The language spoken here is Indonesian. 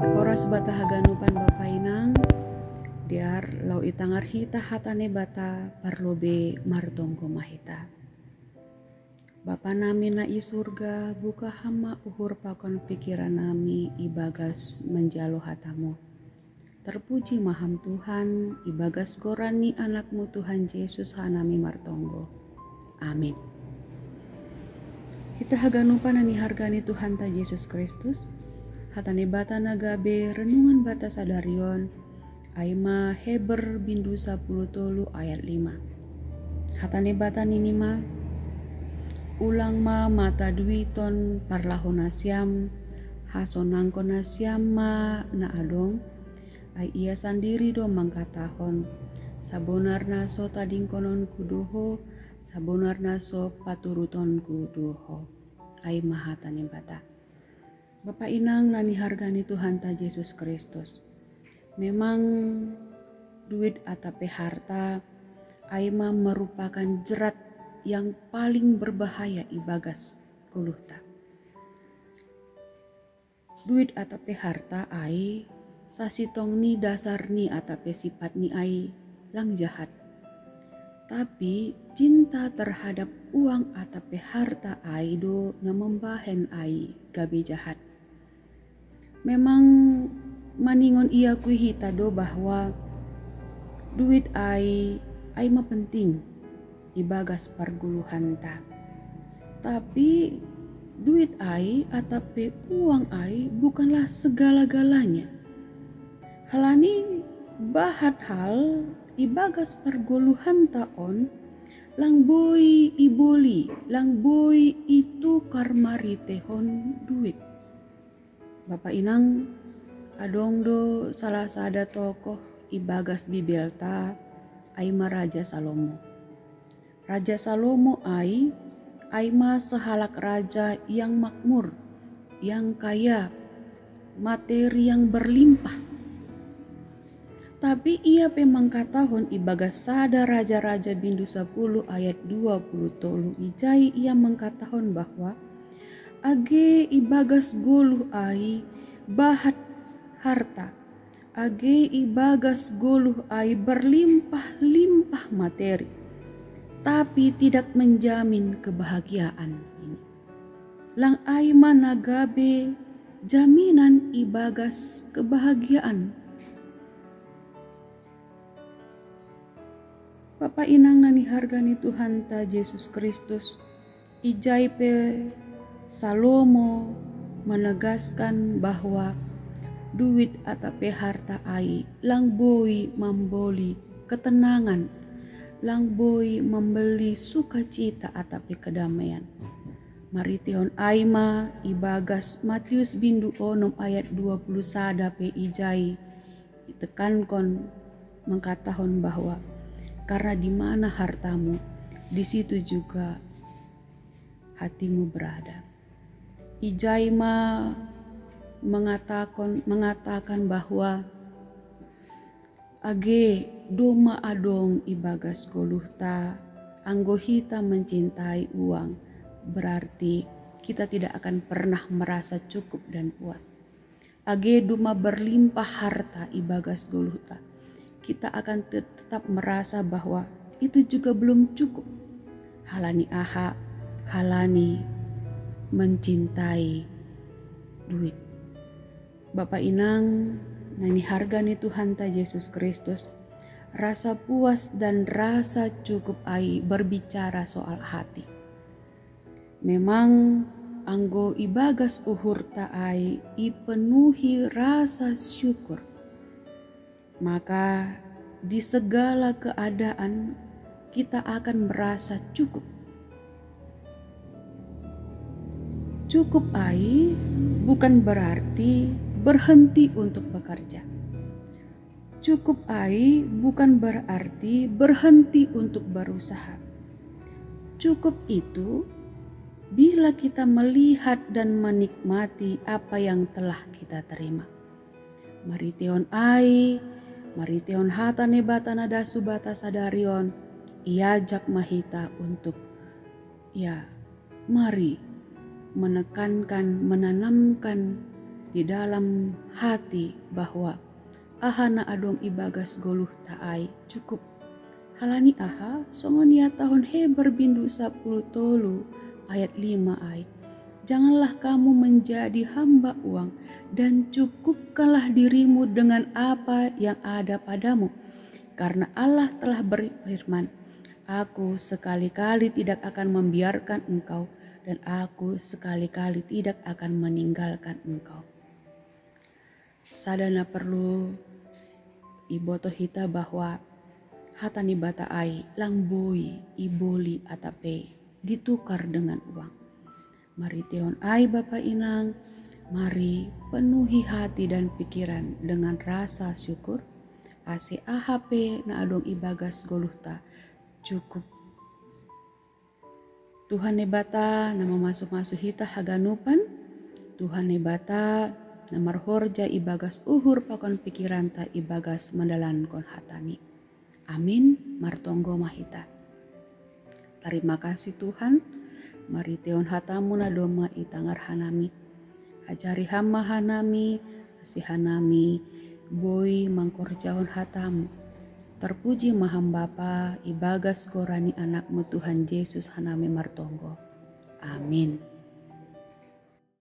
Horas bata haganupan bapa inang, diar lau itangar hita hatane bata parlobe martongko mahita. Bapa nami na i surga, buka hama uhur pakon pikiran nami ibagas menjalo hatamu. Terpuji maham Tuhan, ibagas gorani anakmu Tuhan Yesus hanami martonggo. Amin. Hita haganupan ani hargani Tuhan ta Yesus Kristus, hatane bata nagabe renungan bata sadarion, aima Heber bindu 10 tolu ayat 5. Hatane bata ninima, ulang ma mata duiton parlahona siam, hasonangkona siam ma na adong, ai ia sandiri do mangkatahon, sabonarna so tadingkonon kudoho, sabonarna so paturuton kudoho. Ai mahatane bata. Bapak inang nani hargani Tuhan ta Yesus Kristus. Memang duit atape harta aima merupakan jerat yang paling berbahaya ibagas guluhta. Duit atape harta ai sasitong ni dasar ni atape sifat ni ai lang jahat. Tapi cinta terhadap uang atape harta ai do na membahen ai gabe jahat. Memang maningon ia kui hita do bahwa duit ai mah penting ibagas parguluhan ta. Tapi duit ai atape uang ai bukanlah segala-galanya. Halani bahat hal ibagas parguluhan taon lang boy iboli, lang boy itu karmari tehon duit. Bapak inang adong do salah sada tokoh ibagas bibelta aima Raja Salomo. Raja Salomo aima sehalak raja yang makmur, yang kaya, materi yang berlimpah. Tapi ia pemangkatahon ibagas sada raja-raja bindu 10 ayat 20 tolu ijai ia mangkatahon bahwa age ibagas goluh ai bahat harta, age ibagas goluh ai berlimpah-limpah materi, tapi tidak menjamin kebahagiaan ini. Lang ai managabe jaminan ibagas kebahagiaan. Bapak inang nani hargani Tuhan ta Yesus Kristus, ijai pe Salomo menegaskan bahwa duit atape harta ai lang boy memboli ketenangan, lang boy membeli sukacita atape kedamaian. Mariteon aima ibagas Matius bindu 6 ayat 20 sada pe ijai itekankon mengkatahon bahwa karena di mana hartamu, di situ juga hatimu berada. Ijaima mengatakan bahwa age doma adong ibagas goluhta, anggo hita mencintai uang, berarti kita tidak akan pernah merasa cukup dan puas. Age doma berlimpah harta ibagas goluhta, kita akan tetap merasa bahwa itu juga belum cukup. Halani mencintai duit. Bapak inang nani hargani Tuhan ta Yesus Kristus, rasa puas dan rasa cukup ai berbicara soal hati. Memang anggo ibagas uhur ta ai ipenuhi rasa syukur, maka di segala keadaan kita akan merasa cukup. Cukup ai bukan berarti berhenti untuk bekerja. Cukup ai bukan berarti berhenti untuk berusaha. Cukup itu bila kita melihat dan menikmati apa yang telah kita terima. Mariteon hatane batana dasu bata sadarion, iajak mahita untuk mari menekankan, menanamkan di dalam hati bahwa ahana adong ibagas goluh taai cukup. Halani aha songonia tahun heber bindu 10 tolu ayat 5 ai. Janganlah kamu menjadi hamba uang dan cukupkanlah dirimu dengan apa yang ada padamu. Karena Allah telah berfirman, aku sekali-kali tidak akan membiarkan engkau dan aku sekali-kali tidak akan meninggalkan engkau. Sadana perlu iboto hita bahwa hatani bata ai langboi iboli atape ditukar dengan uang. Mari teon ai Bapa Inang, mari penuhi hati dan pikiran dengan rasa syukur. Ase AHP na adong ibagas goluhta cukup. Tuhan nebata nama masuk-masuk hita haganupan. Tuhan nebata na marhorja ibagas uhur pakon pikiran ta ibagas mandalankon hatani. Amin martonggo mahita. Terima kasih Tuhan. Mari teon hatamu na doma itangar hanami. Ajari hama hanami, si hanami, boy mangkorjahon hatamu. Terpuji maham Bapa, ibagas gorani anakmu Tuhan Yesus hanami martonggo. Amin.